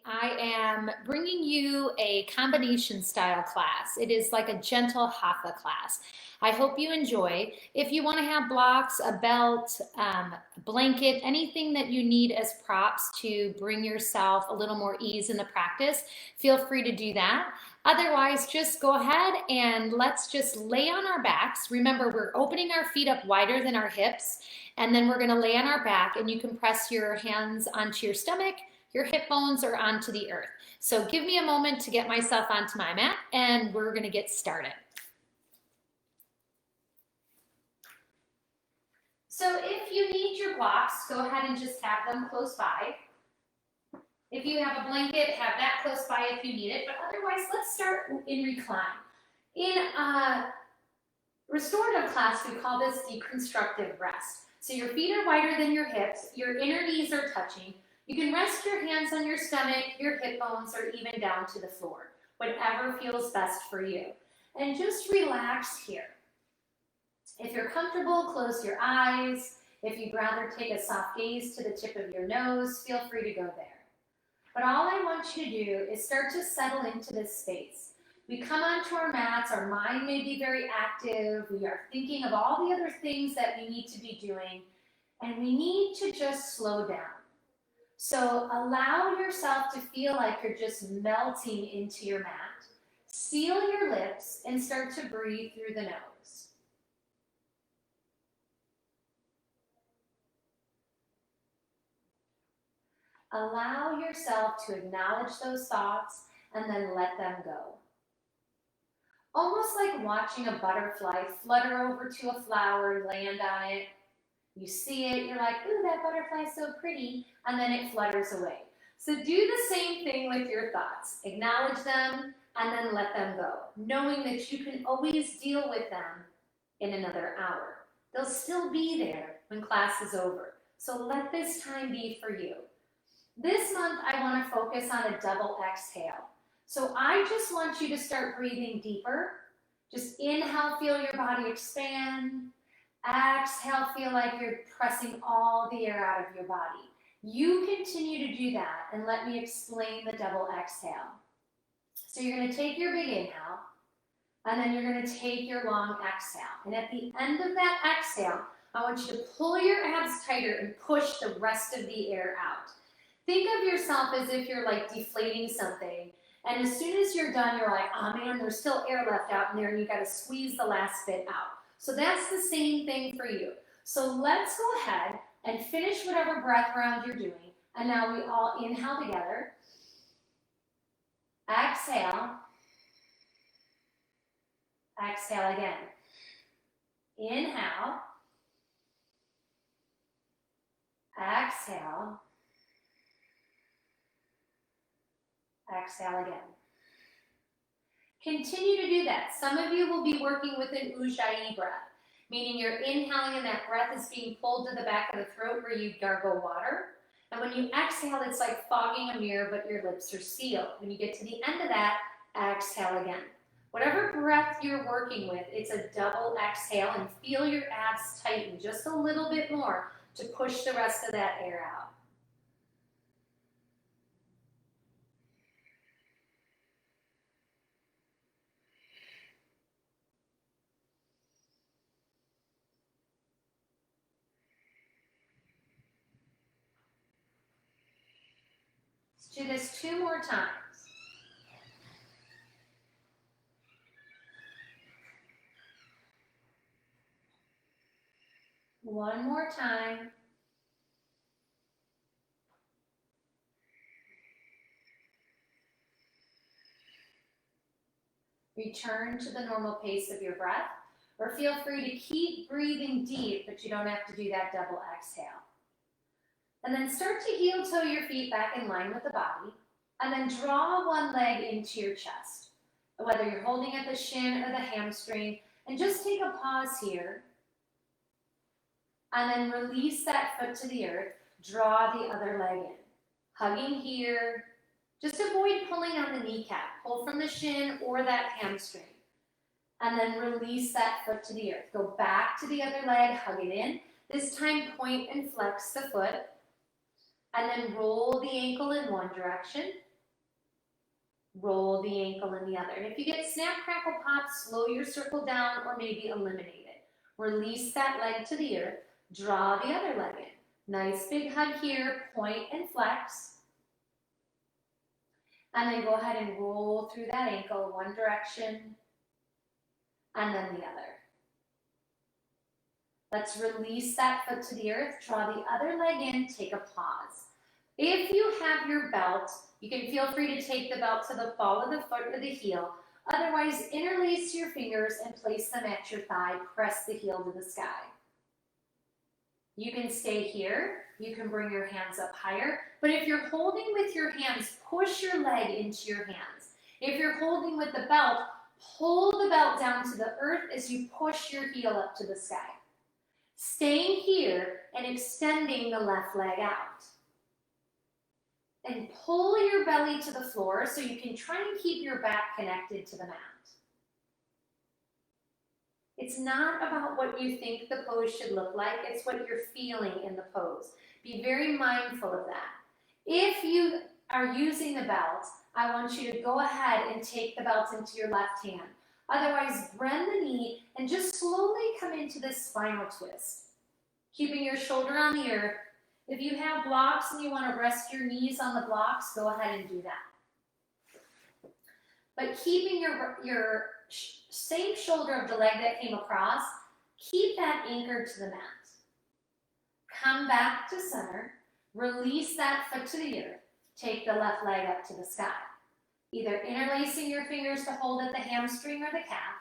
I am bringing you a combination style class. It is like a gentle Hatha class. I hope you enjoy. If you want to have blocks, a belt, a blanket, anything that you need as props to bring yourself a little more ease in the practice, feel free to do that. Otherwise, just go ahead and let's just lay on our backs. Remember, we're opening our feet up wider than our hips, and then we're going to lay on our back, and you can press your hands onto your stomach, your hip bones, are onto the earth. So give me a moment to get myself onto my mat, and we're going to get started. So if you need your blocks, go ahead and just have them close by. If you have a blanket, have that close by if you need it, but otherwise, let's start in recline. In a restorative class, we call this deconstructive rest. So your feet are wider than your hips, your inner knees are touching. You can rest your hands on your stomach, your hip bones, or even down to the floor, whatever feels best for you. And just relax here. If you're comfortable, close your eyes. If you'd rather take a soft gaze to the tip of your nose, feel free to go there. But all I want you to do is start to settle into this space. We come onto our mats, our mind may be very active, we are thinking of all the other things that we need to be doing, and we need to just slow down. So allow yourself to feel like you're just melting into your mat. Seal your lips and start to breathe through the nose. Allow yourself to acknowledge those thoughts and then let them go. Almost like watching a butterfly flutter over to a flower, land on it. You see it, you're like, ooh, that butterfly's so pretty, and then it flutters away. So do the same thing with your thoughts. Acknowledge them and then let them go, knowing that you can always deal with them in another hour. They'll still be there when class is over. So let this time be for you. This month, I want to focus on a double exhale. So I just want you to start breathing deeper. Just inhale, feel your body expand. Exhale, feel like you're pressing all the air out of your body. You continue to do that, and let me explain the double exhale. So you're going to take your big inhale, and then you're going to take your long exhale. And at the end of that exhale, I want you to pull your abs tighter and push the rest of the air out. Think of yourself as if you're like deflating something, and as soon as you're done, you're like, oh man, there's still air left out in there, and you got to squeeze the last bit out. So that's the same thing for you. So let's go ahead and finish whatever breath round you're doing. And now we all inhale together. Exhale. Exhale again. Inhale. Exhale. Exhale again. Continue to do that. Some of you will be working with an Ujjayi breath, meaning you're inhaling and that breath is being pulled to the back of the throat where you gargle water. And when you exhale, it's like fogging a mirror, but your lips are sealed. When you get to the end of that, exhale again. Whatever breath you're working with, it's a double exhale, and feel your abs tighten just a little bit more to push the rest of that air out. Let's do this 2 more times. One more time. Return to the normal pace of your breath, or feel free to keep breathing deep, but you don't have to do that double exhale. And then start to heel toe your feet back in line with the body, and then draw one leg into your chest, whether you're holding at the shin or the hamstring, and just take a pause here, and then release that foot to the earth, draw the other leg in. Hugging here, just avoid pulling on the kneecap, pull from the shin or that hamstring, and then release that foot to the earth. Go back to the other leg, hug it in. This time point and flex the foot, And then roll the ankle in one direction, roll the ankle in the other. And if you get snap, crackle, pop, slow your circle down or maybe eliminate it. Release that leg to the earth, draw the other leg in. Nice big hug here, point and flex. And then go ahead and roll through that ankle one direction and then the other. Let's release that foot to the earth, draw the other leg in, take a pause. If you have your belt, you can feel free to take the belt to the ball of the foot or the heel. Otherwise, interlace your fingers and place them at your thigh, press the heel to the sky. You can stay here, you can bring your hands up higher, but if you're holding with your hands, push your leg into your hands. If you're holding with the belt, pull the belt down to the earth as you push your heel up to the sky. Staying here and extending the left leg out. And pull your belly to the floor so you can try and keep your back connected to the mat. It's not about what you think the pose should look like, it's what you're feeling in the pose. Be very mindful of that. If you are using the belt, I want you to go ahead and take the belt into your left hand. Otherwise, bend the knee and just slowly come into this spinal twist. Keeping your shoulder on the earth. If you have blocks and you want to rest your knees on the blocks, go ahead and do that. But keeping your same shoulder of the leg that came across, keep that anchored to the mat. Come back to center, release that foot to the earth, take the left leg up to the sky. Either interlacing your fingers to hold at the hamstring or the calf,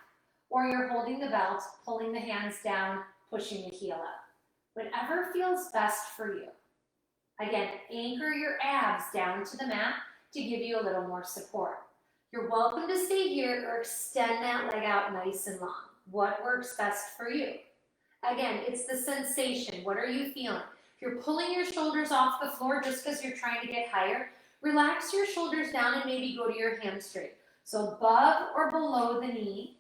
or you're holding the belt, pulling the hands down, pushing the heel up. Whatever feels best for you. Again, anchor your abs down to the mat to give you a little more support. You're welcome to stay here or extend that leg out nice and long. What works best for you? Again, it's the sensation. What are you feeling? If you're pulling your shoulders off the floor just because you're trying to get higher, relax your shoulders down and maybe go to your hamstring. So above or below the knee.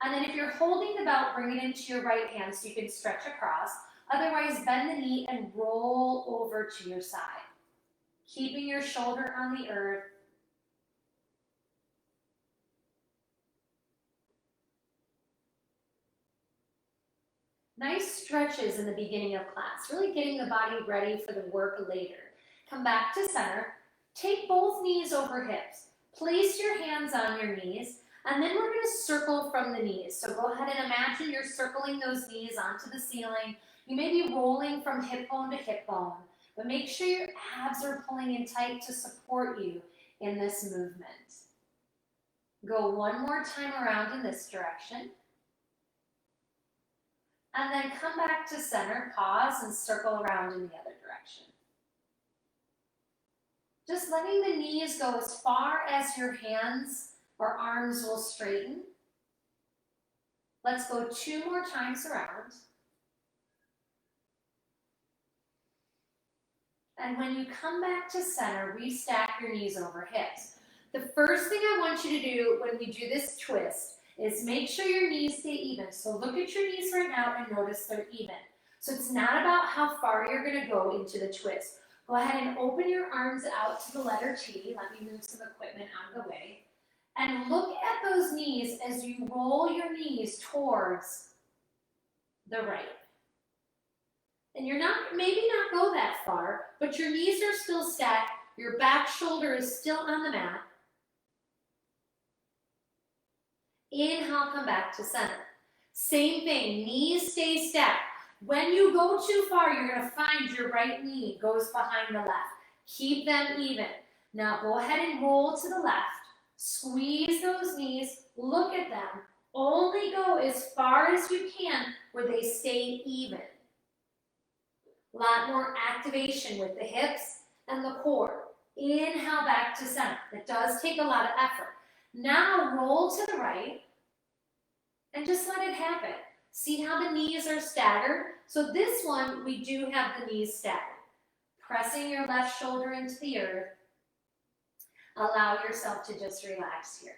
And then if you're holding the belt, bring it into your right hand so you can stretch across. Otherwise, bend the knee and roll over to your side. Keeping your shoulder on the earth. Nice stretches in the beginning of class, really getting the body ready for the work later. Come back to center. Take both knees over hips. Place your hands on your knees, and then we're going to circle from the knees. So go ahead and imagine you're circling those knees onto the ceiling. You may be rolling from hip bone to hip bone, but make sure your abs are pulling in tight to support you in this movement. Go one more time around in this direction. And then come back to center, pause, and circle around in the other direction. Just letting the knees go as far as your hands or arms will straighten. Let's go 2 more times around. And when you come back to center, restack your knees over hips. The first thing I want you to do when we do this twist is make sure your knees stay even. So look at your knees right now and notice they're even. So it's not about how far you're going to go into the twist. Go ahead and open your arms out to the letter T. Let me move some equipment out of the way. And look at those knees as you roll your knees towards the right. And you're not, maybe not go that far, but your knees are still stacked. Your back shoulder is still on the mat. Inhale, come back to center. Same thing, knees stay stacked. When you go too far, you're going to find your right knee goes behind the left. Keep them even. Now go ahead and roll to the left. Squeeze those knees. Look at them. Only go as far as you can where they stay even. A lot more activation with the hips and the core. Inhale back to center. That does take a lot of effort. Now roll to the right and just let it happen. See how the knees are staggered? So this one, we do have the knees staggered. Pressing your left shoulder into the earth. Allow yourself to just relax here.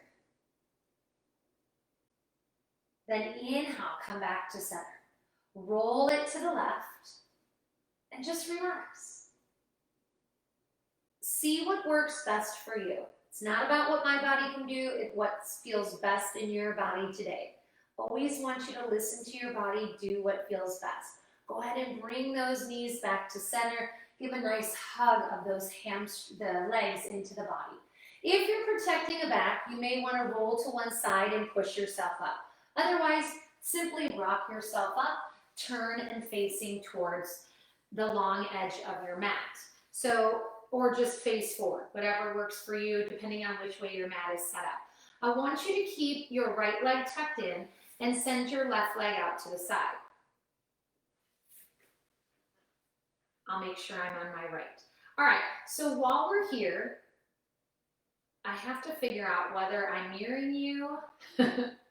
Then inhale, come back to center. Roll it to the left and just relax. See what works best for you. It's not about what my body can do, it's what feels best in your body today. Always want you to listen to your body, do what feels best. Go ahead and bring those knees back to center. Give a nice hug of those the legs into the body. If you're protecting the back, you may want to roll to one side and push yourself up. Otherwise, simply rock yourself up, turn and facing towards the long edge of your mat. Or just face forward, whatever works for you, depending on which way your mat is set up. I want you to keep your right leg tucked in and send your left leg out to the side. I'll make sure I'm on my right. All right, so while we're here, I have to figure out whether I'm mirroring you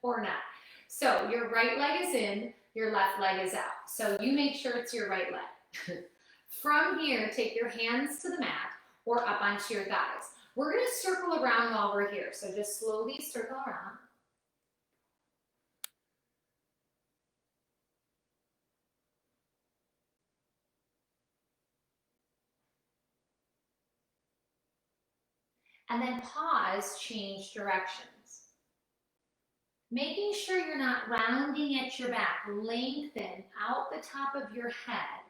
or not. So your right leg is in, your left leg is out. So you make sure it's your right leg. From here, take your hands to the mat or up onto your thighs. We're going to circle around while we're here. So just slowly circle around. And then pause, change directions. Making sure you're not rounding at your back. Lengthen out the top of your head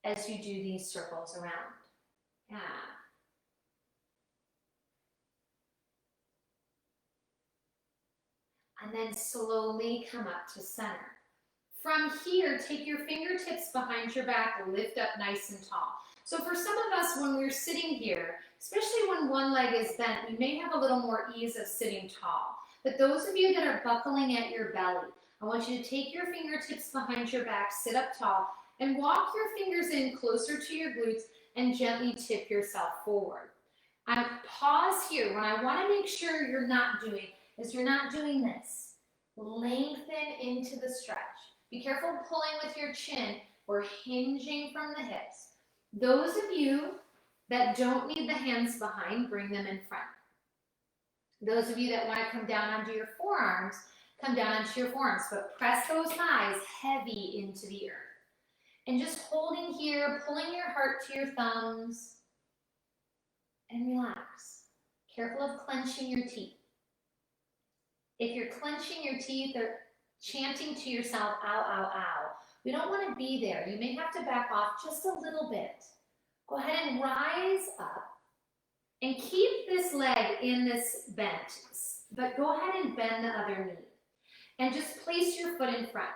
as you do these circles around. Yeah. And then slowly come up to center. From here, take your fingertips behind your back, lift up nice and tall. So for some of us, when we're sitting here, especially when one leg is bent, we may have a little more ease of sitting tall. But those of you that are buckling at your belly, I want you to take your fingertips behind your back, sit up tall, and walk your fingers in closer to your glutes and gently tip yourself forward. I pause here. What I want to make sure you're not doing is you're not doing this. Lengthen into the stretch. Be careful pulling with your chin. We're hinging from the hips. Those of you that don't need the hands behind, bring them in front. Those of you that want to come down onto your forearms, come down onto your forearms, but press those thighs heavy into the earth. And just holding here, pulling your heart to your thumbs, and relax. Careful of clenching your teeth. If you're clenching your teeth or chanting to yourself, ow, ow, ow, we don't want to be there. You may have to back off just a little bit. Go ahead and rise up and keep this leg in this bent, but go ahead and bend the other knee. And just place your foot in front.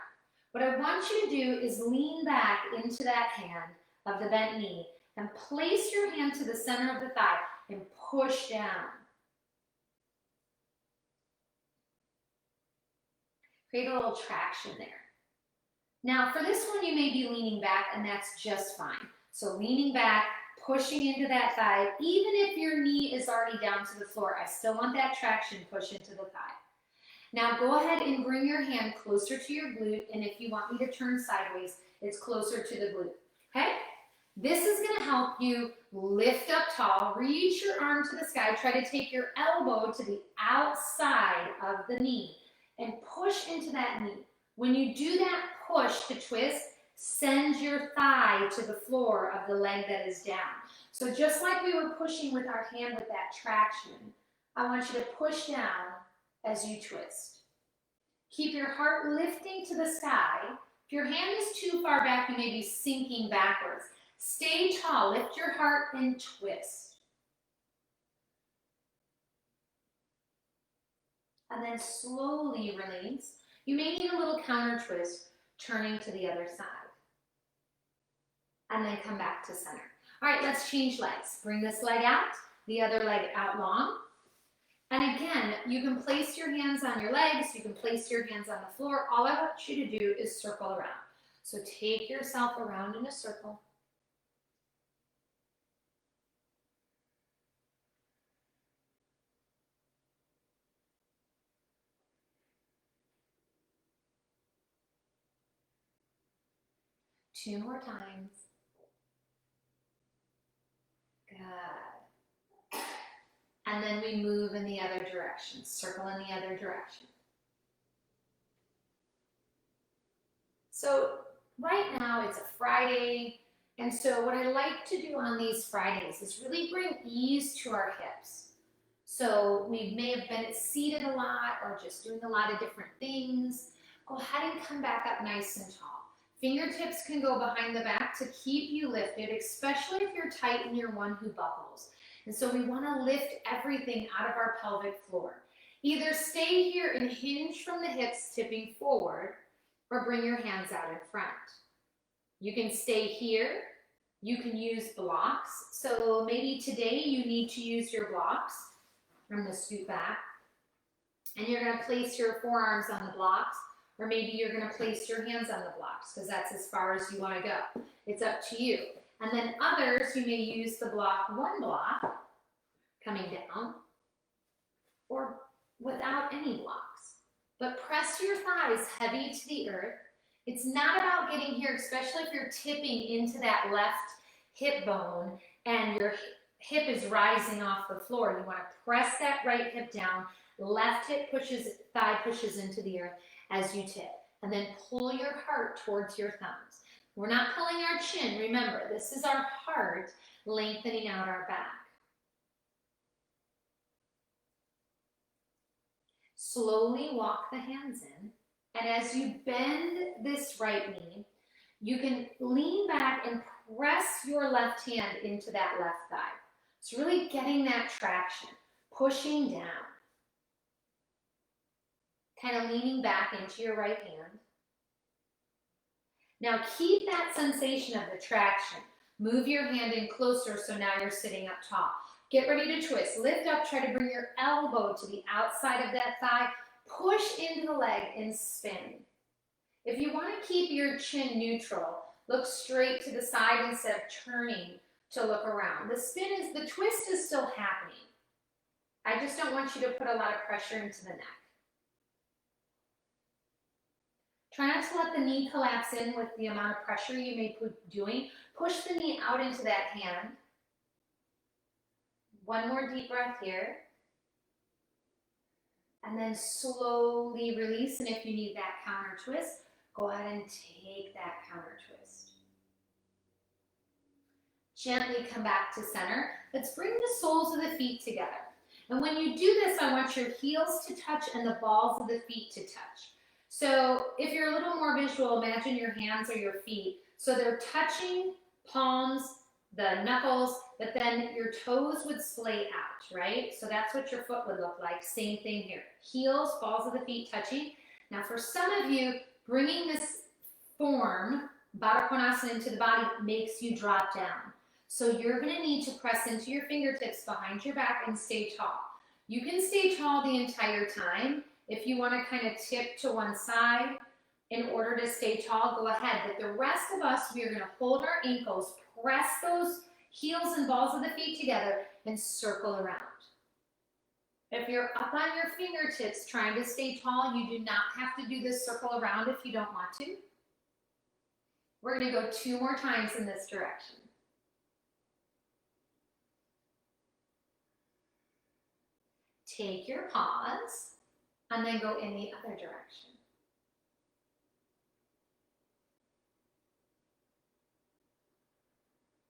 What I want you to do is lean back into that hand of the bent knee and place your hand to the center of the thigh and push down. Create a little traction there. Now for this one, you may be leaning back, and that's just fine. So leaning back, pushing into that thigh, even if your knee is already down to the floor, I still want that traction push into the thigh. Now go ahead and bring your hand closer to your glute, and if you want me to turn sideways, it's closer to the glute, okay? This is gonna help you lift up tall, reach your arm to the sky, try to take your elbow to the outside of the knee and push into that knee. When you do that push to twist, send your thigh to the floor of the leg that is down. So just like we were pushing with our hand with that traction, I want you to push down as you twist. Keep your heart lifting to the sky. If your hand is too far back, you may be sinking backwards. Stay tall, lift your heart and twist. And then slowly release. You may need a little counter twist, turning to the other side. And then come back to center. All right, let's change legs. Bring this leg out, the other leg out long. And again, you can place your hands on your legs, you can place your hands on the floor. All I want you to do is circle around. So take yourself around in a circle. Two more times. Good. And then we move in the other direction. Circle in the other direction. So right now it's a Friday, And so what I like to do on these Fridays is really bring ease to our hips. So we may have been seated a lot or just doing a lot of different things. Go ahead and come back up nice and tall. Fingertips can go behind the back to keep you lifted, especially if you're tight and you're one who buckles. And so we want to lift everything out of our pelvic floor. Either stay here and hinge from the hips, tipping forward, or bring your hands out in front. You can stay here. You can use blocks. So maybe today you need to use your blocks. I'm going to scoot back. And you're going to place your forearms on the blocks, or maybe you're going to place your hands on the blocks because that's as far as you want to go. It's up to you. And then others, you may use the block, one block, coming down, or without any blocks. But press your thighs heavy to the earth. It's not about getting here, especially if you're tipping into that left hip bone and your hip is rising off the floor. You want to press that right hip down. Left hip pushes, thigh pushes into the earth as you tip. And then pull your heart towards your thumbs. We're not pulling our chin. Remember, this is our heart lengthening out our back. Slowly walk the hands in. And as you bend this right knee, you can lean back and press your left hand into that left thigh. It's really getting that traction, pushing down. Kind of leaning back into your right hand. Now keep that sensation of the traction. Move your hand in closer so now you're sitting up tall. Get ready to twist. Lift up, try to bring your elbow to the outside of that thigh. Push into the leg and spin. If you want to keep your chin neutral, look straight to the side instead of turning to look around. The twist is still happening. I just don't want you to put a lot of pressure into the neck. Try not to let the knee collapse in with the amount of pressure you may be doing. Push the knee out into that hand. One more deep breath here. And then slowly release. And if you need that counter twist, go ahead and take that counter twist. Gently come back to center. Let's bring the soles of the feet together. And when you do this, I want your heels to touch and the balls of the feet to touch. So if you're a little more visual, imagine your hands or your feet. So they're touching palms, the knuckles, but then your toes would splay out, right? So that's what your foot would look like. Same thing here. Heels, balls of the feet touching. Now for some of you, bringing this form, Baddha Konasana, into the body makes you drop down. So you're going to need to press into your fingertips behind your back and stay tall. You can stay tall the entire time. If you want to kind of tip to one side in order to stay tall, go ahead. But the rest of us, we are going to hold our ankles, press those heels and balls of the feet together, and circle around. If you're up on your fingertips trying to stay tall, you do not have to do this circle around if you don't want to. We're going to go 2 more times in this direction. Take your pause, and then go in the other direction.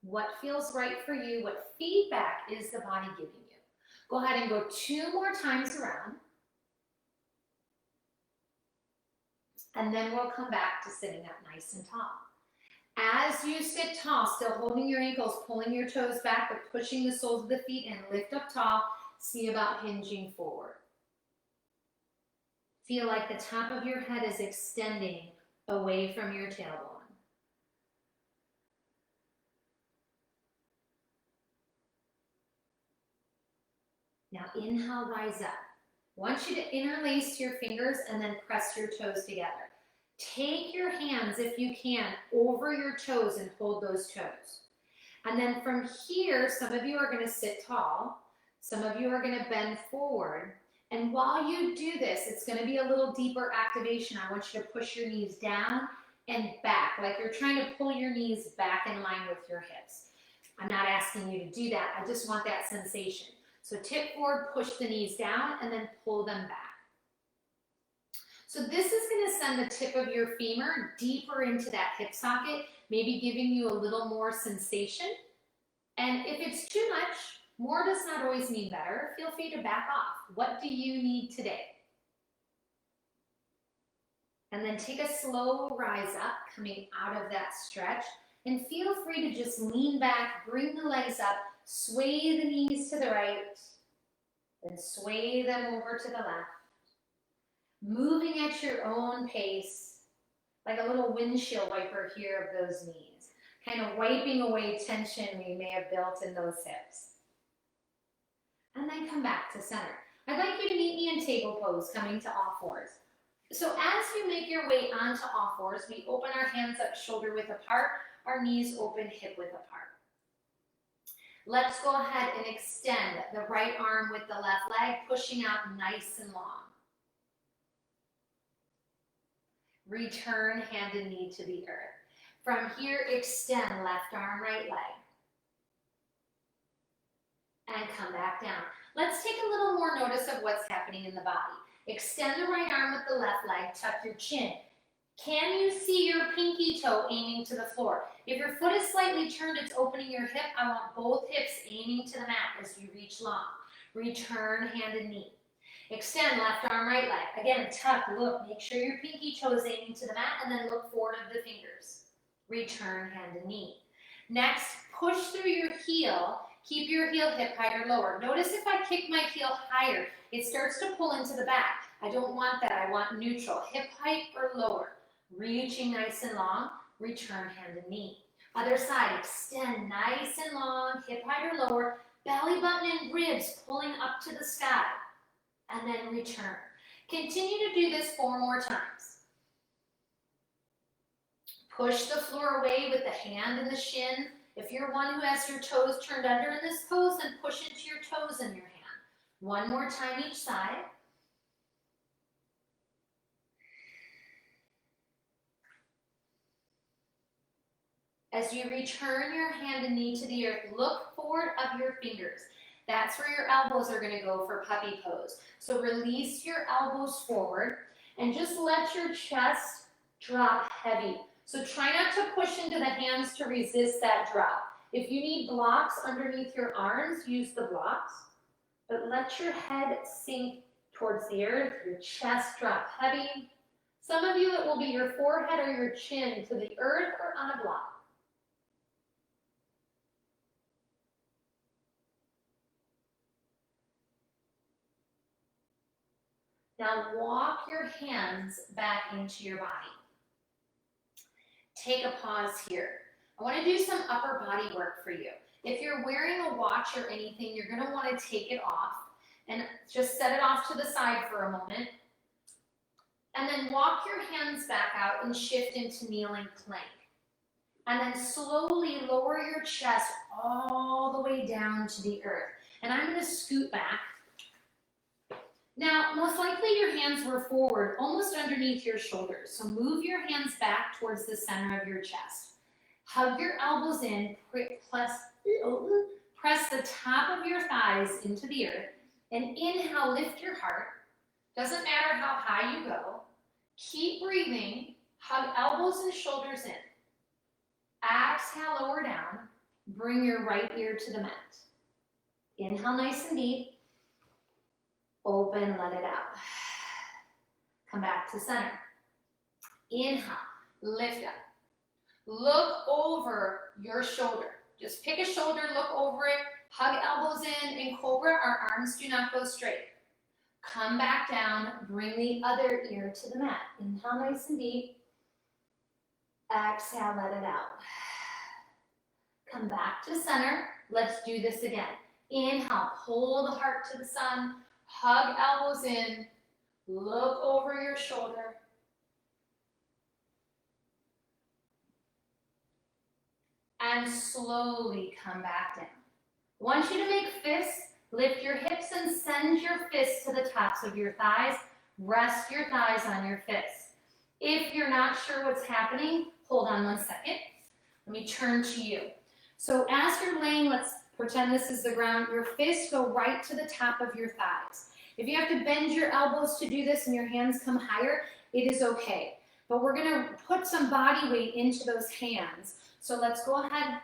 What feels right for you? What feedback is the body giving you? Go ahead and go 2 more times around. And then we'll come back to sitting up nice and tall. As you sit tall, still holding your ankles, pulling your toes back, but pushing the soles of the feet and lift up tall, see about hinging forward. Feel like the top of your head is extending away from your tailbone. Now inhale, rise up. I want you to interlace your fingers and then press your toes together. Take your hands, if you can, over your toes and hold those toes. And then from here, some of you are going to sit tall. Some of you are going to bend forward. And while you do this, it's going to be a little deeper activation. I want you to push your knees down and back, like you're trying to pull your knees back in line with your hips. I'm not asking you to do that. I just want that sensation. So tip forward, push the knees down, and then pull them back. So this is going to send the tip of your femur deeper into that hip socket, maybe giving you a little more sensation. And if it's too much, more does not always mean better. Feel free to back off. What do you need today? And then take a slow rise up, coming out of that stretch. And feel free to just lean back, bring the legs up, sway the knees to the right, then sway them over to the left. Moving at your own pace, like a little windshield wiper here of those knees, kind of wiping away tension we may have built in those hips. And then come back to center. I'd like you to meet me in table pose, coming to all fours. So as you make your way onto all fours, we open our hands up shoulder width apart, our knees open hip width apart. Let's go ahead and extend the right arm with the left leg, pushing out nice and long. Return hand and knee to the earth. From here, extend left arm, right leg. And come back down. Let's take a little more notice of what's happening in the body. Extend the right arm with the left leg, tuck your chin. Can you see your pinky toe aiming to the floor? If your foot is slightly turned, it's opening your hip. I want both hips aiming to the mat as you reach long. Return hand and knee. Extend left arm, right leg. Again, tuck, look, make sure your pinky toe is aiming to the mat, and then look forward of the fingers. Return hand and knee. Next, push through your heel. Keep your heel hip higher, lower. Notice if I kick my heel higher, it starts to pull into the back. I don't want that. I want neutral. Hip height or lower. Reaching nice and long. Return hand and knee. Other side, extend nice and long, hip height or lower. Belly button and ribs pulling up to the sky. And then return. Continue to do this 4 more times. Push the floor away with the hand and the shin. If you're one who has your toes turned under in this pose, then push into your toes in your hand. 1 more time each side. As you return your hand and knee to the earth, look forward of your fingers. That's where your elbows are going to go for puppy pose. So release your elbows forward and just let your chest drop heavy. So try not to push into the hands to resist that drop. If you need blocks underneath your arms, use the blocks. But let your head sink towards the earth, your chest drop heavy. Some of you, it will be your forehead or your chin to the earth or on a block. Now walk your hands back into your body. Take a pause here. I want to do some upper body work for you. If you're wearing a watch or anything, you're going to want to take it off and just set it off to the side for a moment. And then walk your hands back out and shift into kneeling plank. And then slowly lower your chest all the way down to the earth. And I'm going to scoot back. Now, most likely your hands were forward, almost underneath your shoulders. So move your hands back towards the center of your chest. Hug your elbows in, press the top of your thighs into the earth, and inhale, lift your heart. Doesn't matter how high you go. Keep breathing, hug elbows and shoulders in. Exhale, lower down. Bring your right ear to the mat. Inhale nice and deep. Open, let it out. Come back to center. Inhale, lift up. Look over your shoulder. Just pick a shoulder, look over it, hug elbows in cobra. Our arms do not go straight. Come back down, bring the other ear to the mat. Inhale nice and deep. Exhale, let it out. Come back to center. Let's do this again. Inhale, pull the heart to the sun. Hug elbows in, look over your shoulder. And slowly come back down. I want you to make fists, lift your hips and send your fists to the tops of your thighs. Rest your thighs on your fists. If you're not sure what's happening, hold on 1 second. Let me turn to you. So as you're laying, let's pretend this is the ground. Your fists go right to the top of your thighs. If you have to bend your elbows to do this and your hands come higher, it is okay. But we're gonna put some body weight into those hands. So let's go ahead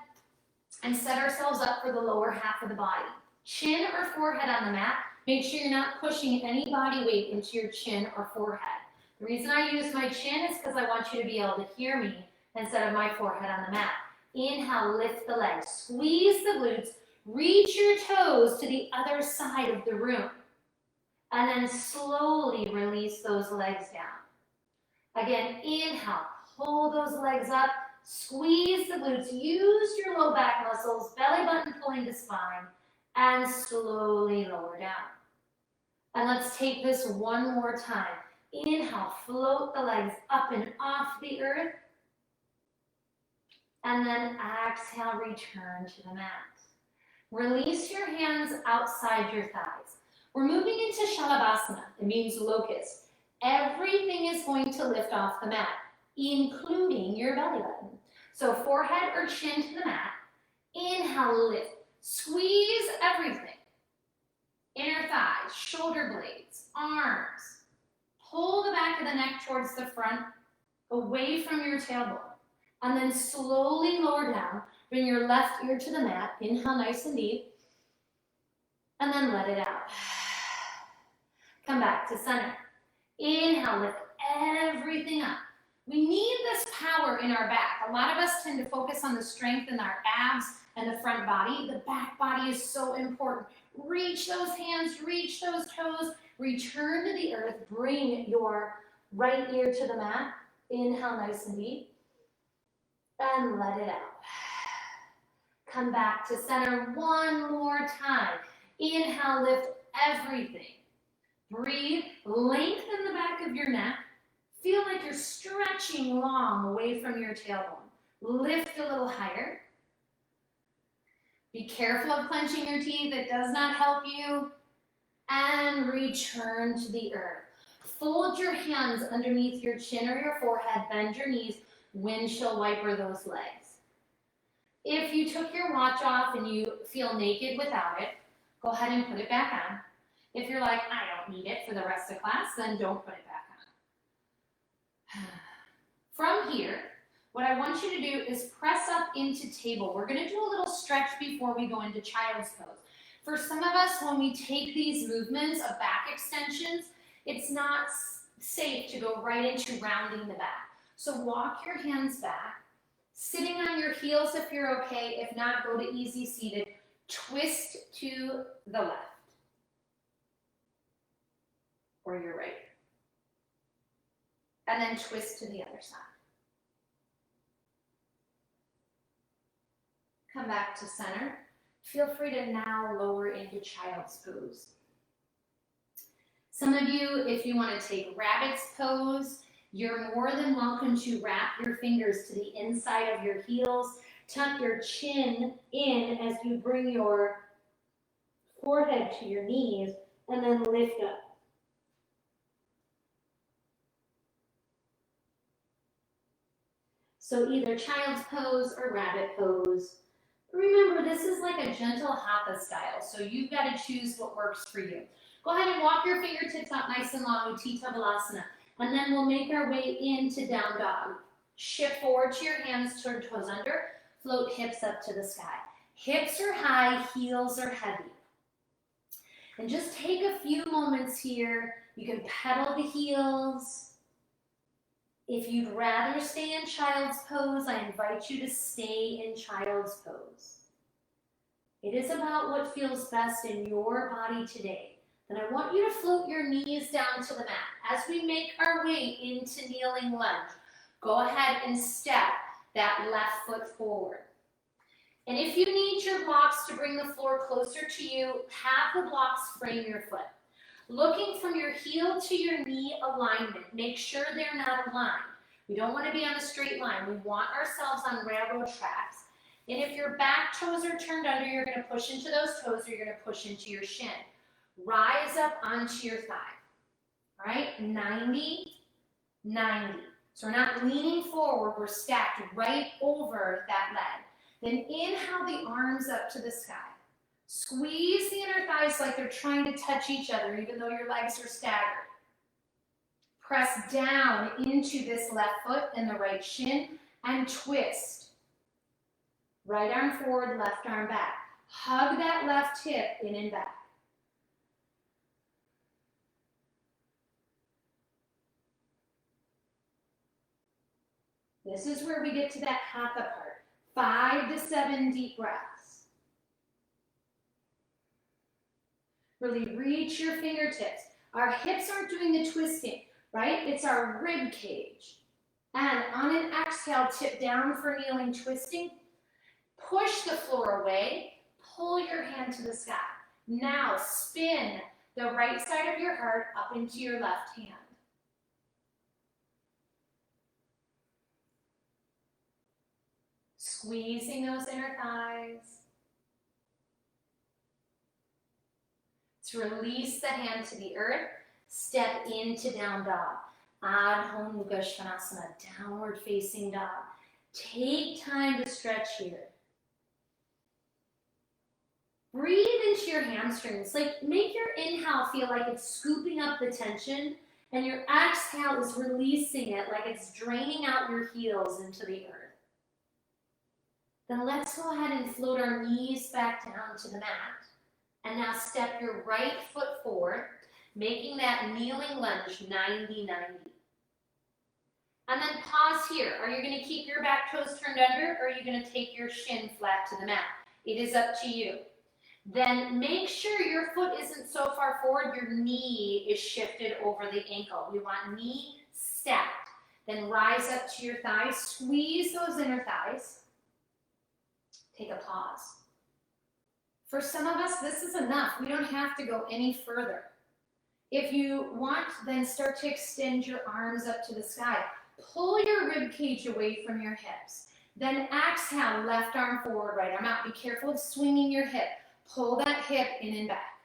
and set ourselves up for the lower half of the body. Chin or forehead on the mat. Make sure you're not pushing any body weight into your chin or forehead. The reason I use my chin is because I want you to be able to hear me instead of my forehead on the mat. Inhale, lift the legs. Squeeze the glutes. Reach your toes to the other side of the room. And then slowly release those legs down. Again, inhale, pull those legs up. Squeeze the glutes. Use your low back muscles, belly button pulling to spine, and slowly lower down. And let's take this one more time. Inhale, float the legs up and off the earth. And then exhale, return to the mat. Release your hands outside your thighs. We're moving into Shalabhasana. It means locust. Everything is going to lift off the mat, including your belly button. So forehead or chin to the mat. Inhale, lift. Squeeze everything. Inner thighs, shoulder blades, arms. Pull the back of the neck towards the front, away from your tailbone. And then slowly lower down. Bring your left ear to the mat. Inhale nice and deep. And then let it out. Come back to center. Inhale, lift everything up. We need this power in our back. A lot of us tend to focus on the strength in our abs and the front body. The back body is so important. Reach those hands, reach those toes, return to the earth. Bring your right ear to the mat. Inhale nice and deep. And let it out. Come back to center one more time. Inhale, lift everything. Breathe, lengthen the back of your neck. Feel like you're stretching long away from your tailbone. Lift a little higher. Be careful of clenching your teeth. It does not help you. And return to the earth. Fold your hands underneath your chin or your forehead. Bend your knees. Windshield wiper those legs. If you took your watch off and you feel naked without it, go ahead and put it back on. If you're like, I don't need it for the rest of class, then don't put it back on. From here, what I want you to do is press up into table. We're going to do a little stretch before we go into child's pose. For some of us, when we take these movements of back extensions, it's not safe to go right into rounding the back. So walk your hands back, sitting on your heels if you're okay. If not, go to easy seated. Twist to the left or your right. And then twist to the other side. Come back to center. Feel free to now lower into child's pose. Some of you, if you want to take rabbit's pose, you're more than welcome to wrap your fingers to the inside of your heels. Tuck your chin in as you bring your forehead to your knees and then lift up. So either child's pose or rabbit pose. Remember, this is like a gentle Hatha style, so you've got to choose what works for you. Go ahead and walk your fingertips out nice and long, Utthita Balasana. And then we'll make our way into down dog. Shift forward to your hands, turn toes under, float hips up to the sky. Hips are high, heels are heavy. And just take a few moments here. You can pedal the heels. If you'd rather stay in child's pose, I invite you to stay in child's pose. It is about what feels best in your body today. Then I want you to float your knees down to the mat. As we make our way into kneeling lunge, go ahead and step that left foot forward. And if you need your blocks to bring the floor closer to you, have the blocks frame your foot. Looking from your heel to your knee alignment, make sure they're not aligned. We don't want to be on a straight line. We want ourselves on railroad tracks. And if your back toes are turned under, you're going to push into those toes or you're going to push into your shin. Rise up onto your thigh. All right, 90, 90. So we're not leaning forward, we're stacked right over that leg. Then inhale the arms up to the sky. Squeeze the inner thighs like they're trying to touch each other, even though your legs are staggered. Press down into this left foot and the right shin and twist. Right arm forward, left arm back. Hug that left hip in and back. This is where we get to that Hatha part. 5 to 7 deep breaths. Really reach your fingertips. Our hips aren't doing the twisting, right? It's our rib cage. And on an exhale, tip down for kneeling twisting. Push the floor away. Pull your hand to the sky. Now spin the right side of your heart up into your left hand. Squeezing those inner thighs. To release the hand to the earth, step into down dog. Adho Mukha Svanasana, downward facing dog. Take time to stretch here. Breathe into your hamstrings. Like, make your inhale feel like it's scooping up the tension, and your exhale is releasing it like it's draining out your heels into the earth. Then let's go ahead and float our knees back down to the mat. And now step your right foot forward, making that kneeling lunge 90-90. And then pause here. Are you going to keep your back toes turned under, or are you going to take your shin flat to the mat? It is up to you. Then make sure your foot isn't so far forward, your knee is shifted over the ankle. We want knee stacked. Then rise up to your thighs, squeeze those inner thighs. Take a pause. For some of us, this is enough. We don't have to go any further. If you want, then start to extend your arms up to the sky. Pull your rib cage away from your hips. Then exhale, left arm forward, right arm out. Be careful of swinging your hip. Pull that hip in and back.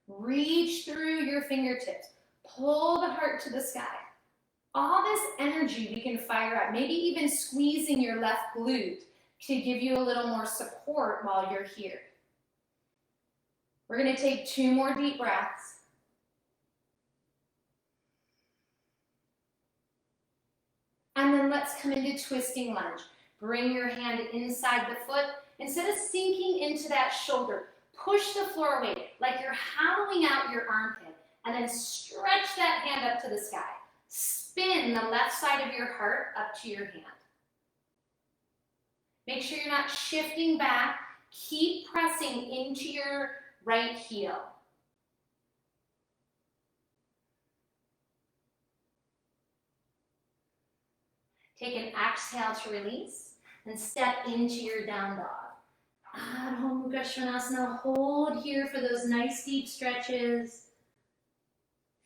Reach through your fingertips. Pull the heart to the sky. All this energy we can fire up, maybe even squeezing your left glute to give you a little more support while you're here. We're going to take 2 more deep breaths. And then let's come into twisting lunge. Bring your hand inside the foot. Instead of sinking into that shoulder, push the floor away like you're hollowing out your armpit, and then stretch that hand up to the sky. Spin the left side of your heart up to your hand. Make sure you're not shifting back. Keep pressing into your right heel. Take an exhale to release and step into your down dog. Adho Mukha Svanasana. Hold here for those nice deep stretches.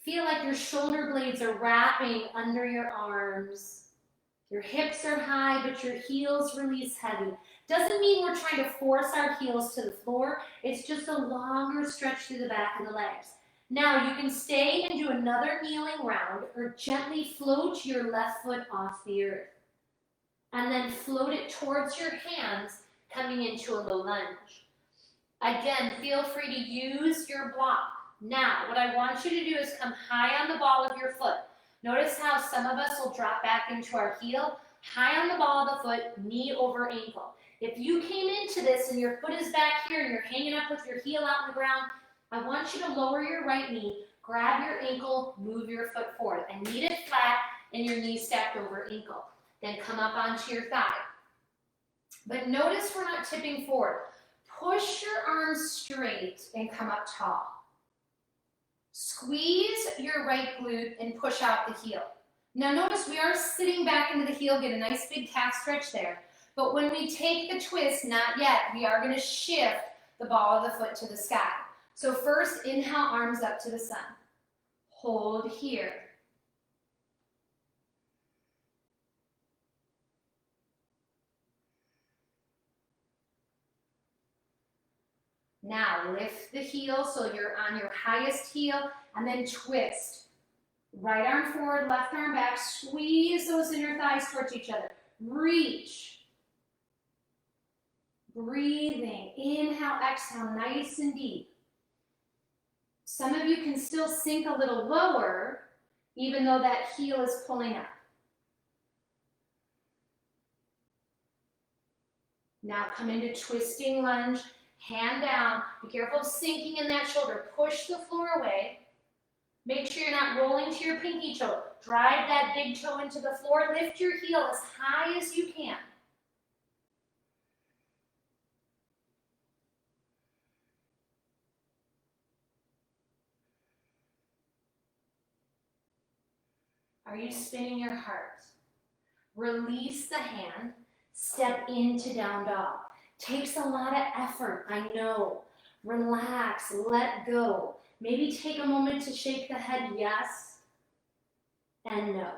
Feel like your shoulder blades are wrapping under your arms. Your hips are high, but your heels release heavy. Doesn't mean we're trying to force our heels to the floor. It's just a longer stretch through the back of the legs. Now you can stay and do another kneeling round, or gently float your left foot off the earth. And then float it towards your hands, coming into a low lunge. Again, feel free to use your block. Now, what I want you to do is come high on the ball of your foot. Notice how some of us will drop back into our heel, high on the ball of the foot, knee over ankle. If you came into this and your foot is back here and you're hanging up with your heel out on the ground, I want you to lower your right knee, grab your ankle, move your foot forward, and knee it flat and your knee stacked over ankle. Then come up onto your thigh. But notice we're not tipping forward. Push your arms straight and come up tall. Squeeze your right glute and push out the heel. Now notice we are sitting back into the heel, get a nice big calf stretch there. But when we take the twist, not yet, we are going to shift the ball of the foot to the sky. So first, inhale, arms up to the sun. Hold here. Now lift the heel so you're on your highest heel, and then twist. Right arm forward, left arm back. Squeeze those inner thighs towards each other. Reach. Breathing. Inhale, exhale, nice and deep. Some of you can still sink a little lower, even though that heel is pulling up. Now come into twisting lunge, hand down. Be careful of sinking in that shoulder. Push the floor away. Make sure you're not rolling to your pinky toe. Drive that big toe into the floor. Lift your heel as high as you can. Are you spinning your heart? Release the hand. Step into down dog. Takes a lot of effort, I know. Relax, let go. Maybe take a moment to shake the head yes and no.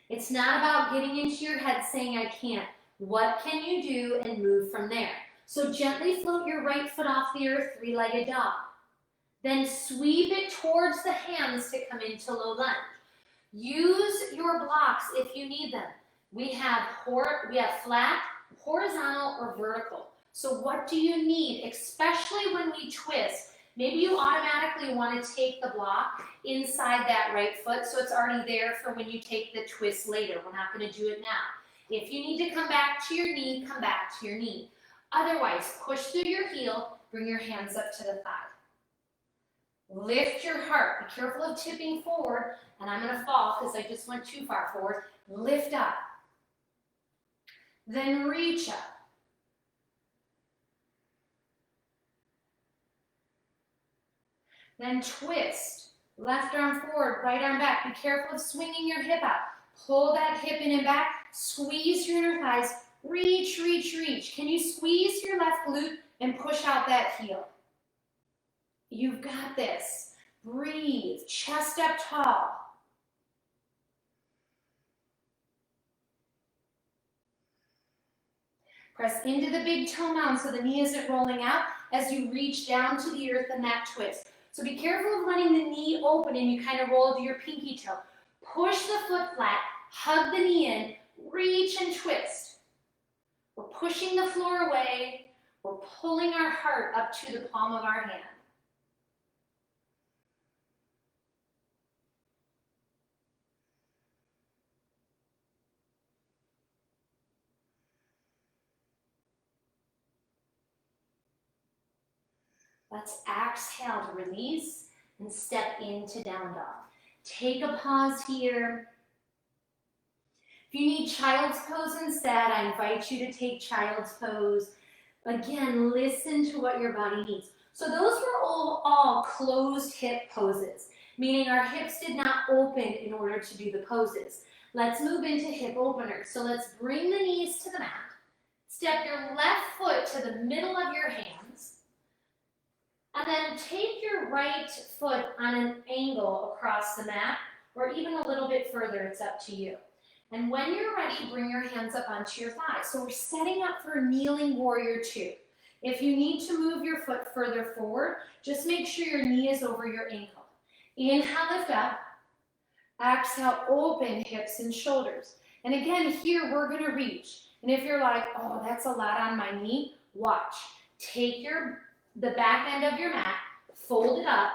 It's not about getting into your head saying I can't. What can you do and move from there? So gently float your right foot off the earth, three-legged dog. Then sweep it towards the hands to come into low lunge. Use your blocks if you need them. We have flat, horizontal, or vertical. So what do you need, especially when we twist? Maybe you automatically want to take the block inside that right foot, so it's already there for when you take the twist later. We're not going to do it now. If you need to come back to your knee, come back to your knee. Otherwise, push through your heel, bring your hands up to the thigh. Lift your heart. Be careful of tipping forward, and I'm going to fall because I just went too far forward. Lift up. Then reach up. Then twist. Left arm forward, right arm back. Be careful of swinging your hip out. Pull that hip in and back. Squeeze your inner thighs. Reach, reach, reach. Can you squeeze your left glute and push out that heel? You've got this. Breathe. Chest up tall. Press into the big toe mound so the knee isn't rolling out as you reach down to the earth in that twist. So be careful of letting the knee open and you kind of roll to your pinky toe. Push the foot flat, hug the knee in, reach and twist. We're pushing the floor away. We're pulling our heart up to the palm of our hand. Let's exhale to release and step into down dog. Take a pause here. If you need child's pose instead, I invite you to take child's pose. Again, listen to what your body needs. So those were all closed hip poses, meaning our hips did not open in order to do the poses. Let's move into hip openers. So let's bring the knees to the mat. Step your left foot to the middle of your hands. And then take your right foot on an angle across the mat, or even a little bit further, it's up to you. And when you're ready, bring your hands up onto your thighs. So we're setting up for kneeling warrior two. If you need to move your foot further forward, just make sure your knee is over your ankle. Inhale, lift up. Exhale, open hips and shoulders. And again, here we're gonna reach. And if you're like, oh, that's a lot on my knee, watch. Take the back end of your mat, fold it up,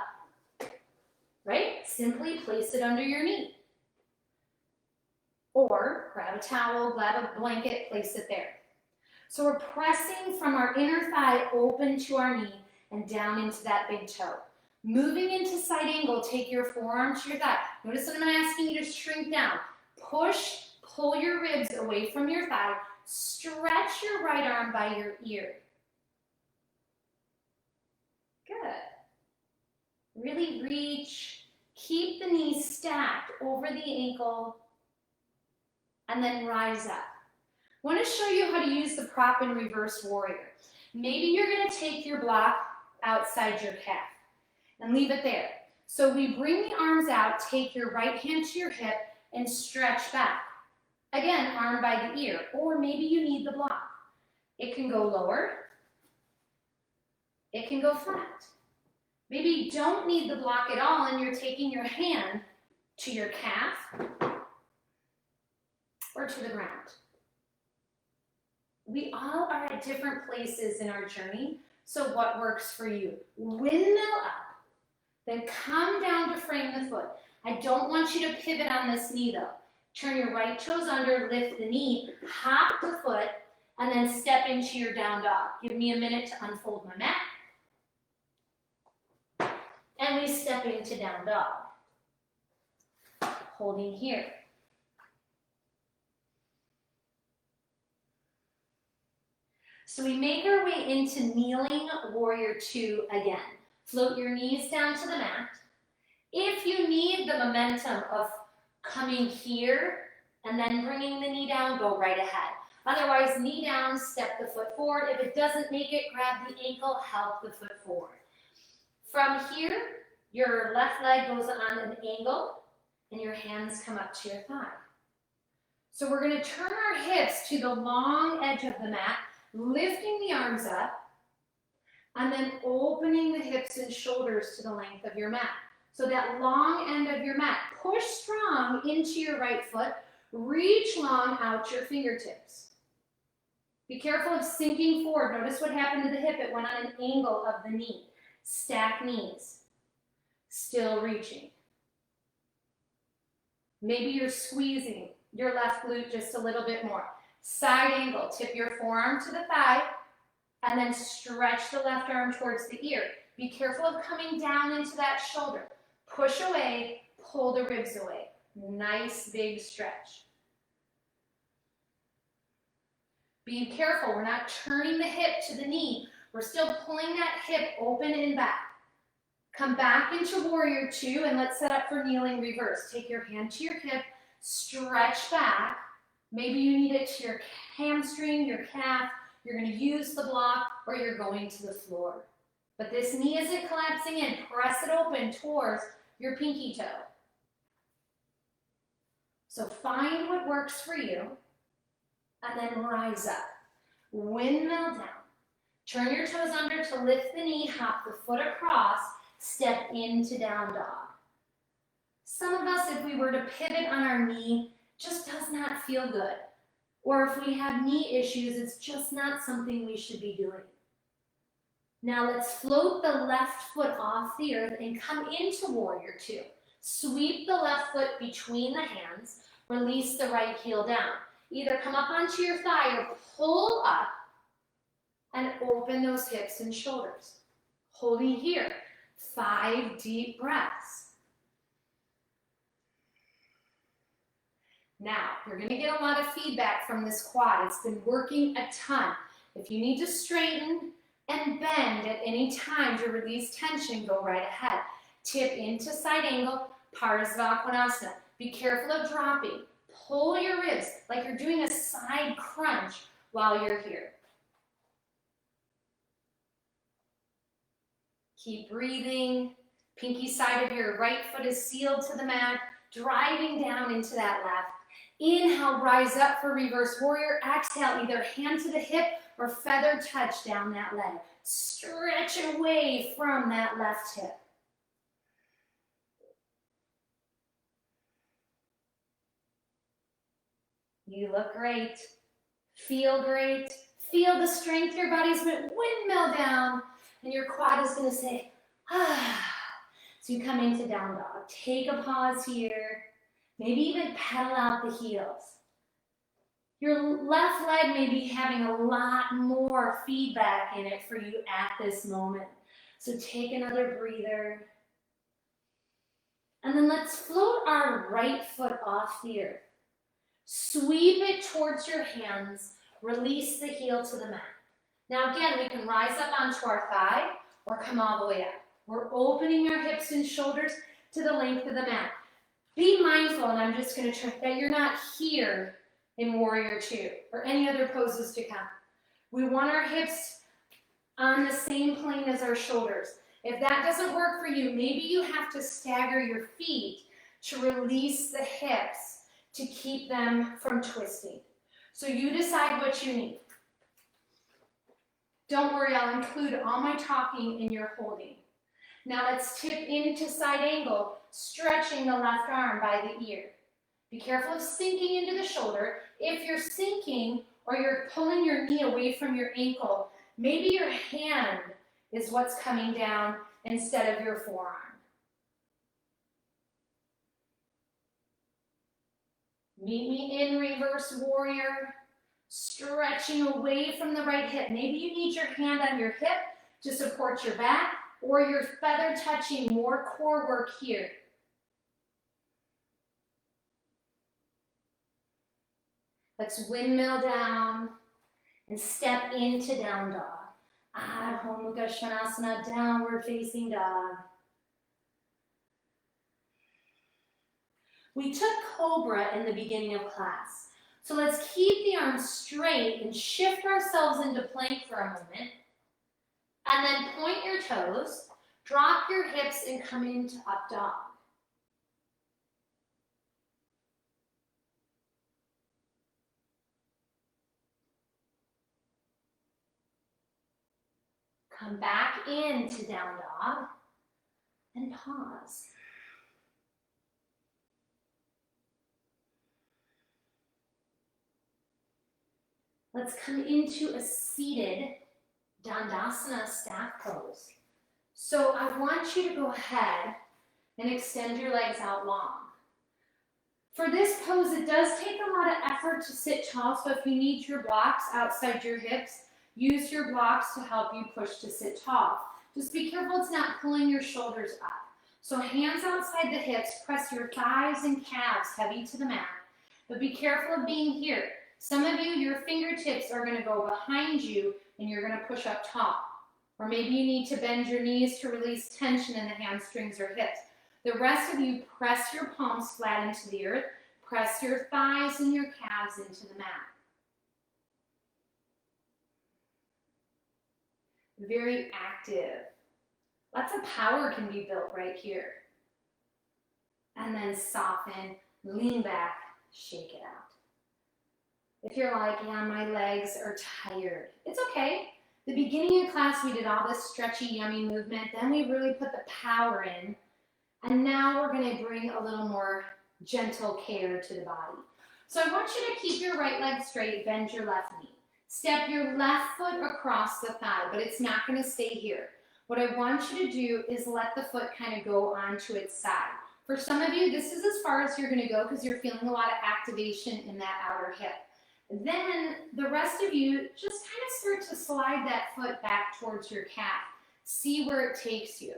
right? Simply place it under your knee. Or grab a towel, grab a blanket, place it there. So we're pressing from our inner thigh open to our knee and down into that big toe. Moving into side angle, take your forearm to your thigh. Notice that I'm asking you to shrink down. Push, pull your ribs away from your thigh. Stretch your right arm by your ear. Good. Really reach. Keep the knee stacked over the ankle. And then rise up. I want to show you how to use the prop in reverse warrior. Maybe you're going to take your block outside your calf and leave it there. So we bring the arms out, take your right hand to your hip and stretch back. Again, arm by the ear, or maybe you need the block. It can go lower. It can go flat. Maybe you don't need the block at all and you're taking your hand to your calf or to the ground. We all are at different places in our journey, So what works for you? Windmill up, then come down to frame the foot. I don't want you to pivot on this knee though. Turn your right toes under, lift the knee, hop the foot, and then step into your down dog. Give me a minute to unfold my mat. And we step into down dog. Holding here. So we make our way into kneeling warrior two again. Float your knees down to the mat. If you need the momentum of coming here and then bringing the knee down, go right ahead. Otherwise, knee down, step the foot forward. If it doesn't make it, grab the ankle, help the foot forward. From here, your left leg goes on an angle and your hands come up to your thigh. So we're going to turn our hips to the long edge of the mat, lifting the arms up, and then opening the hips and shoulders to the length of your mat. So that long end of your mat, push strong into your right foot, reach long out your fingertips. Be careful of sinking forward. Notice what happened to the hip. It went on an angle of the knee. Stack knees. Still reaching. Maybe you're squeezing your left glute just a little bit more. Side angle. Tip your forearm to the thigh and then stretch the left arm towards the ear. Be careful of coming down into that shoulder. Push away, pull the ribs away. Nice big stretch. Be careful, we're not turning the hip to the knee. We're still pulling that hip open and back. Come back into warrior two and let's set up for kneeling reverse. Take your hand to your hip, stretch back. Maybe you need it to your hamstring, your calf. You're going to use the block or you're going to the floor. But this knee isn't collapsing in. Press it open towards your pinky toe. So find what works for you and then rise up. Windmill down. Turn your toes under to lift the knee, hop the foot across, step into down dog. Some of us, if we were to pivot on our knee, just does not feel good. Or if we have knee issues, it's just not something we should be doing. Now let's float the left foot off the earth and come into warrior two. Sweep the left foot between the hands, release the right heel down. Either come up onto your thigh or pull up and open those hips and shoulders. Holding here, 5 deep breaths. Now, you're going to get a lot of feedback from this quad. It's been working a ton. If you need to straighten and bend at any time to release tension, go right ahead. Tip into side angle, Parsvakonasana. Be careful of dropping. Pull your ribs like you're doing a side crunch while you're here. Keep breathing. Pinky side of your right foot is sealed to the mat, driving down into that left. Inhale, rise up for reverse warrior. Exhale, either hand to the hip or feather touch down that leg. Stretch away from that left hip. You look great. Feel great. Feel the strength your body's been. Windmill down. And your quad is going to say, ah. So you come into down dog. Take a pause here. Maybe even pedal out the heels. Your left leg may be having a lot more feedback in it for you at this moment. So take another breather. And then let's float our right foot off the earth. Sweep it towards your hands. Release the heel to the mat. Now again, we can rise up onto our thigh or come all the way up. We're opening our hips and shoulders to the length of the mat. Be mindful, and I'm just going to try that you're not here in warrior two or any other poses to come. We want our hips on the same plane as our shoulders. If that doesn't work for you, maybe you have to stagger your feet to release the hips to keep them from twisting. So you decide what you need. Don't worry, I'll include all my talking in your holding. Now let's tip into side angle, stretching the left arm by the ear. Be careful of sinking into the shoulder. If you're sinking or you're pulling your knee away from your ankle, Maybe your hand is what's coming down instead of your forearm. Meet me in reverse warrior, stretching away from the right hip. Maybe you need your hand on your hip to support your back, or your feather touching, more core work here. Let's windmill down and step into down dog. Adho Mukha Svanasana, downward facing dog. We took Cobra in the beginning of class. So let's keep the arms straight and shift ourselves into plank for a moment. And then point your toes, drop your hips and come into up dog. Come back into down dog and pause. Let's come into a seated Dandasana staff pose. So I want you to go ahead and extend your legs out long. For this pose, it does take a lot of effort to sit tall, so if you need your blocks outside your hips, use your blocks to help you push to sit tall. Just be careful it's not pulling your shoulders up. So hands outside the hips, press your thighs and calves heavy to the mat, but be careful of being here. Some of you, your fingertips are going to go behind you and you're going to push up tall. Or maybe you need to bend your knees to release tension in the hamstrings or hips. The rest of you, press your palms flat into the earth, press your thighs and your calves into the mat. Very active. Lots of power can be built right here. And then soften, lean back, shake it out. If you're like, yeah, my legs are tired, it's okay. The beginning of class, we did all this stretchy, yummy movement. Then we really put the power in. And now we're going to bring a little more gentle care to the body. So I want you to keep your right leg straight, bend your left knee. Step your left foot across the thigh, but it's not going to stay here. What I want you to do is let the foot kind of go onto its side. For some of you, this is as far as you're going to go because you're feeling a lot of activation in that outer hip. Then the rest of you just kind of start to slide that foot back towards your calf. See where it takes you.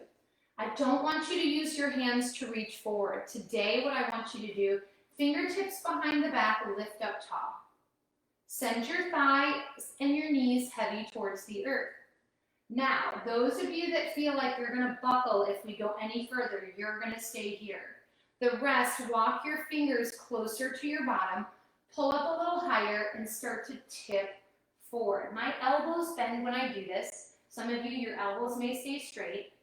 I don't want you to use your hands to reach forward. Today, what I want you to do, fingertips behind the back, lift up tall. Send your thighs and your knees heavy towards the earth. Now, those of you that feel like you're going to buckle if we go any further, you're going to stay here. The rest, walk your fingers closer to your bottom, pull up a little higher, and start to tip forward. My elbows bend when I do this. Some of you, your elbows may stay straight.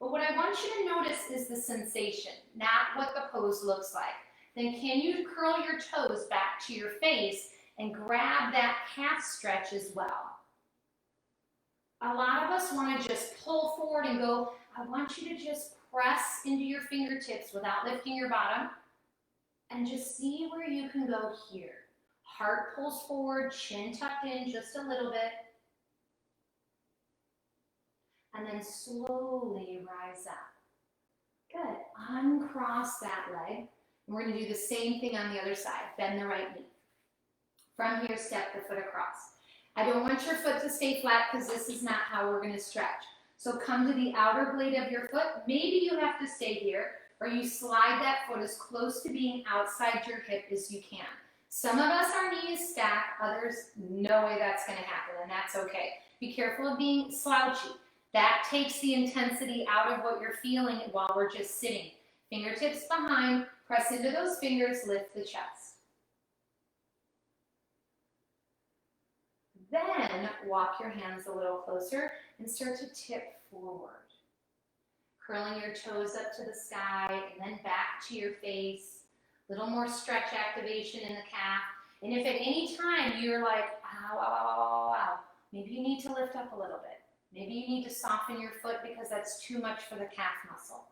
But what I want you to notice is the sensation, not what the pose looks like. Then can you curl your toes back to your face and grab that calf stretch as well? A lot of us want to just pull forward and go. I want you to just press into your fingertips without lifting your bottom and just see where you can go here. Heart pulls forward, chin tucked in just a little bit. And then slowly rise up. Good. Uncross that leg. And we're going to do the same thing on the other side. Bend the right knee. From here, step the foot across. I don't want your foot to stay flat because this is not how we're going to stretch. So come to the outer blade of your foot. Maybe you have to stay here, or you slide that foot as close to being outside your hip as you can. Some of us, our knees stack. Others, no way that's going to happen, and that's okay. Be careful of being slouchy. That takes the intensity out of what you're feeling while we're just sitting. Fingertips behind, press into those fingers, lift the chest. Then walk your hands a little closer and start to tip forward. Curling your toes up to the sky and then back to your face. A little more stretch activation in the calf. And if at any time you're like, ow, ow, ow, ow, ow, maybe you need to lift up a little bit. Maybe you need to soften your foot because that's too much for the calf muscle.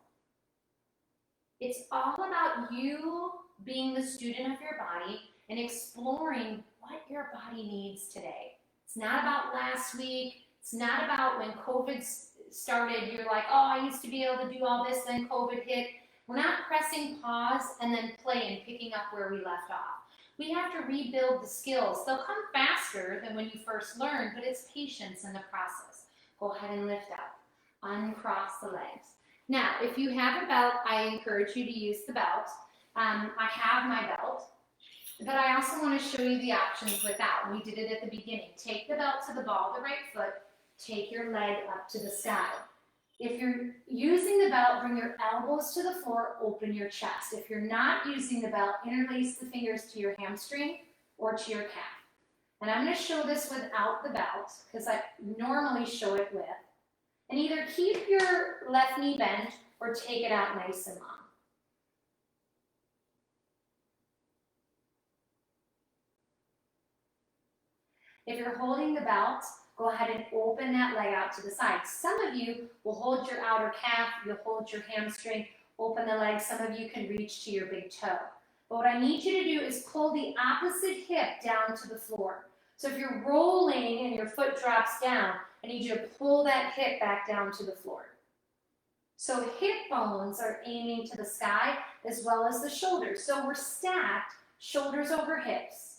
It's all about you being the student of your body and exploring what your body needs today. It's not about last week. It's not about when COVID started, you're like, oh, I used to be able to do all this, then COVID hit. We're not pressing pause and then play and picking up where we left off. We have to rebuild the skills. They'll come faster than when you first learned, but it's patience in the process. Go ahead and lift up. Uncross the legs. Now, if you have a belt, I encourage you to use the belt. I have my belt, but I also want to show you the options without. We did it at the beginning. Take the belt to the ball of the right foot. Take your leg up to the sky. If you're using the belt, bring your elbows to the floor, open your chest. If you're not using the belt, interlace the fingers to your hamstring or to your calf. And I'm going to show this without the belt because I normally show it with. And either keep your left knee bent or take it out nice and long. If you're holding the belt, go ahead and open that leg out to the side. Some of you will hold your outer calf, you'll hold your hamstring, open the leg. Some of you can reach to your big toe. But what I need you to do is pull the opposite hip down to the floor. So if you're rolling and your foot drops down, I need you to pull that hip back down to the floor. So hip bones are aiming to the sky as well as the shoulders. So we're stacked, shoulders over hips.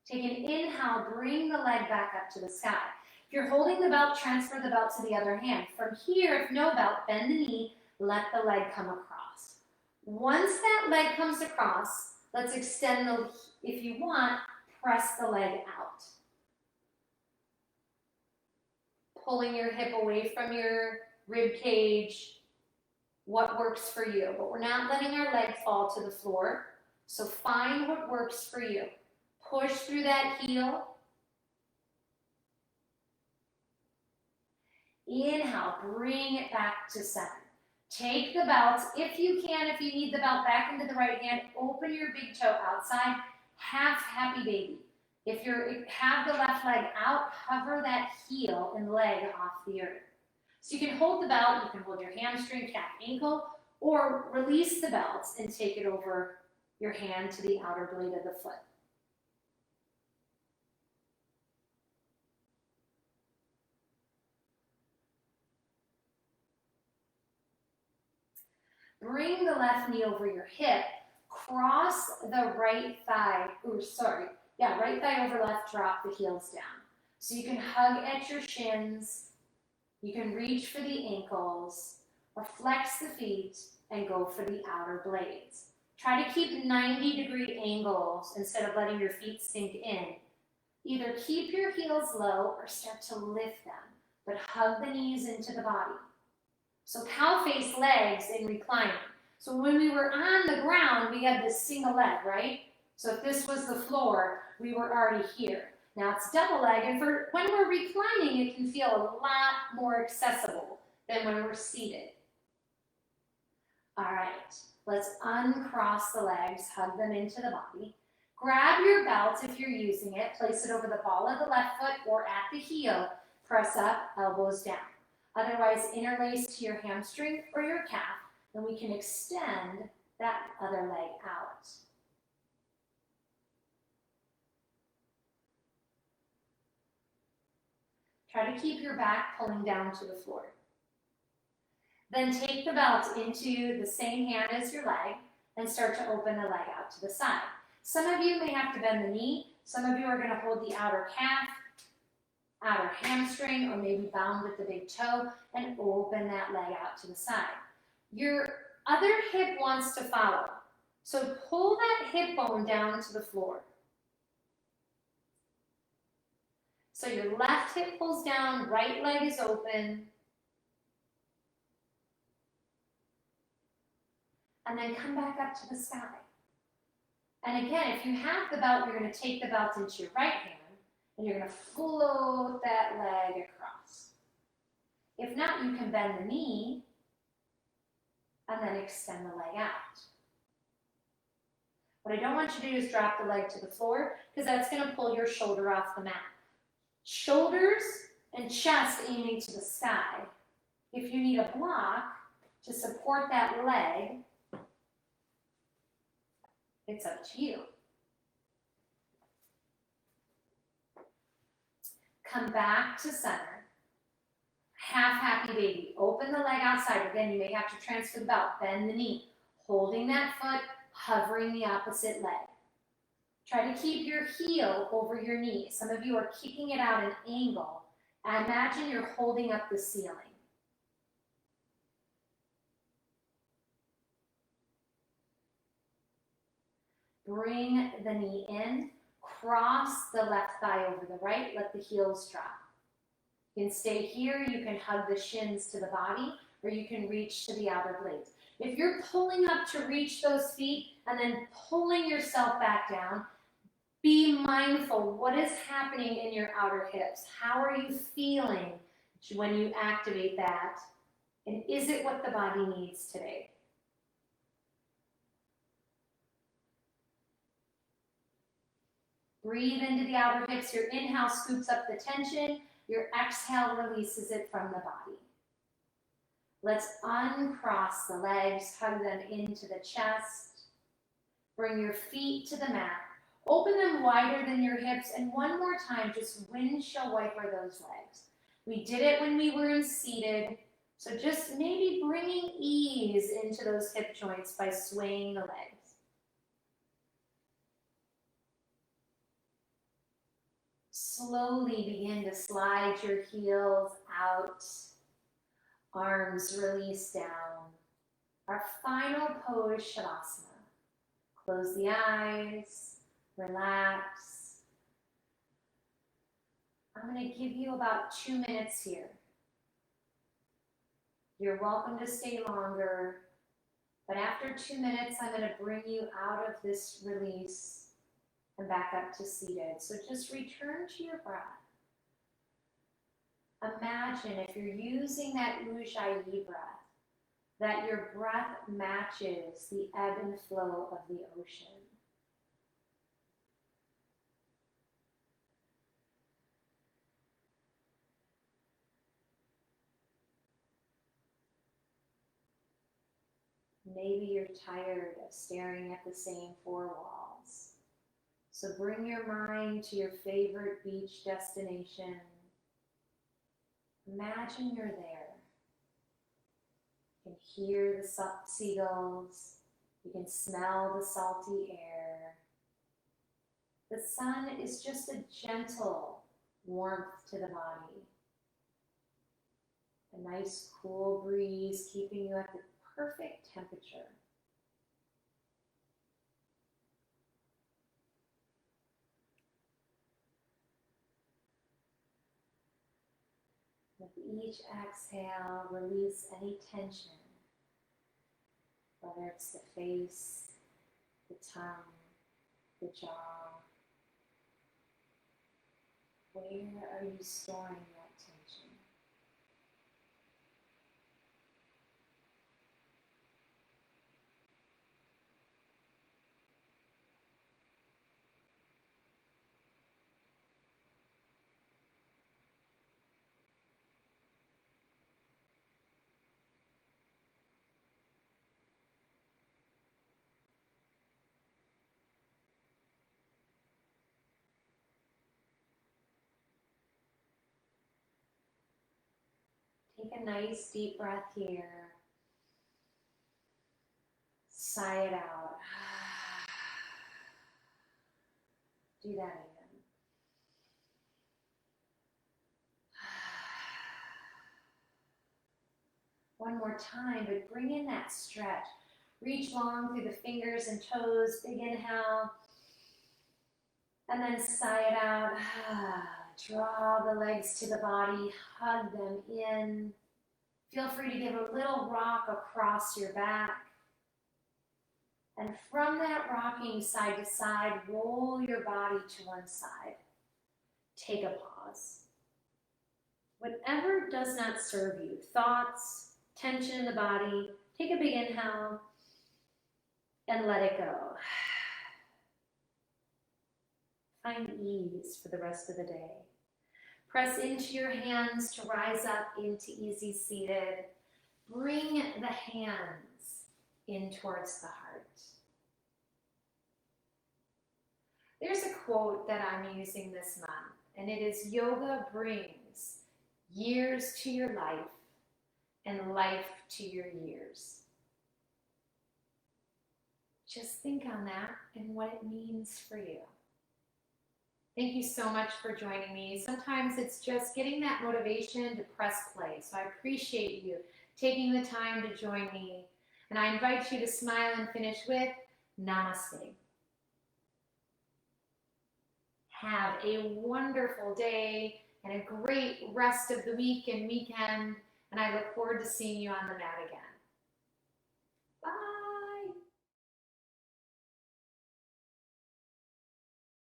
Take an inhale, bring the leg back up to the sky. If you're holding the belt, transfer the belt to the other hand. From here, if no belt, bend the knee, let the leg come across. Once that leg comes across, let's extend the, if you want, press the leg out. Pulling your hip away from your rib cage, what works for you. But we're not letting our leg fall to the floor, so find what works for you. Push through that heel. Inhale, bring it back to center. Take the belt, if you can, if you need the belt, back into the right hand. Open your big toe outside. Half happy baby. If you have the left leg out, hover that heel and leg off the earth. So you can hold the belt, you can hold your hamstring, calf, ankle, or release the belt and take it over your hand to the outer blade of the foot. Bring the left knee over your hip, cross the right thigh, right thigh over left, drop the heels down. So you can hug at your shins, you can reach for the ankles, or flex the feet and go for the outer blades. Try to keep 90-degree angles instead of letting your feet sink in. Either keep your heels low or start to lift them, but hug the knees into the body. So cow face legs in reclining. So when we were on the ground, we had this single leg, right? So if this was the floor, we were already here. Now it's double leg, and when we're reclining, it can feel a lot more accessible than when we're seated. All right, let's uncross the legs, hug them into the body. Grab your belt if you're using it, place it over the ball of the left foot or at the heel, press up, elbows down. Otherwise, interlace to your hamstring or your calf, and we can extend that other leg out. Try to keep your back pulling down to the floor. Then take the belt into the same hand as your leg and start to open the leg out to the side. Some of you may have to bend the knee. Some of you are going to hold the outer calf, outer hamstring, or maybe bound with the big toe, and open that leg out to the side. Your other hip wants to follow, so pull that hip bone down to the floor. So your left hip pulls down, right leg is open, and then come back up to the sky. And again, if you have the belt, you're going to take the belt into your right hand, and you're going to float that leg across. If not, you can bend the knee and then extend the leg out. What I don't want you to do is drop the leg to the floor, because that's going to pull your shoulder off the mat. Shoulders and chest aiming to the sky. If you need a block to support that leg, it's up to you. Come back to center. Half happy baby. Open the leg outside. Again, you may have to transfer the belt. Bend the knee. Holding that foot, hovering the opposite leg. Try to keep your heel over your knee. Some of you are kicking it out an angle. Imagine you're holding up the ceiling. Bring the knee in. Cross the left thigh over the right. Let the heels drop. You can stay here. You can hug the shins to the body, or you can reach to the outer blades. If you're pulling up to reach those feet and then pulling yourself back down, be mindful. What is happening in your outer hips? How are you feeling when you activate that? And is it what the body needs today? Breathe into the outer hips. Your inhale scoops up the tension. Your exhale releases it from the body. Let's uncross the legs, hug them into the chest. Bring your feet to the mat. Open them wider than your hips. And one more time, just windshield wiper those legs. We did it when we were in seated. So just maybe bringing ease into those hip joints by swaying the legs. Slowly begin to slide your heels out. Arms release down. Our final pose, Shavasana. Close the eyes, relax. I'm going to give you about 2 minutes here. You're welcome to stay longer, but after 2 minutes, I'm going to bring you out of this release and back up to seated. So just return to your breath. Imagine if you're using that Ujjayi breath, that your breath matches the ebb and flow of the ocean. Maybe you're tired of staring at the same 4 walls. So bring your mind to your favorite beach destination. Imagine you're there. You can hear the seagulls. You can smell the salty air. The sun is just a gentle warmth to the body. A nice cool breeze keeping you at the perfect temperature. With each exhale, release any tension, whether it's the face, the tongue, the jaw. Where are you storing that tension? Take a nice deep breath here. Sigh it out. Do that again. One more time, but bring in that stretch. Reach long through the fingers and toes. Big inhale. And then sigh it out. Draw the legs to the body. Hug them in. Feel free to give a little rock across your back. And from that rocking side to side, roll your body to one side. Take a pause. Whatever does not serve you, thoughts, tension in the body, take a big inhale and let it go. Find ease for the rest of the day. Press into your hands to rise up into easy seated. Bring the hands in towards the heart. There's a quote that I'm using this month, And it is yoga brings years to your life and life to your years. Just think on that and what it means for you. Thank you so much for joining me. Sometimes it's just getting that motivation to press play. So I appreciate you taking the time to join me. And I invite you to smile and finish with Namaste. Have a wonderful day and a great rest of the week and weekend. And I look forward to seeing you on the mat again.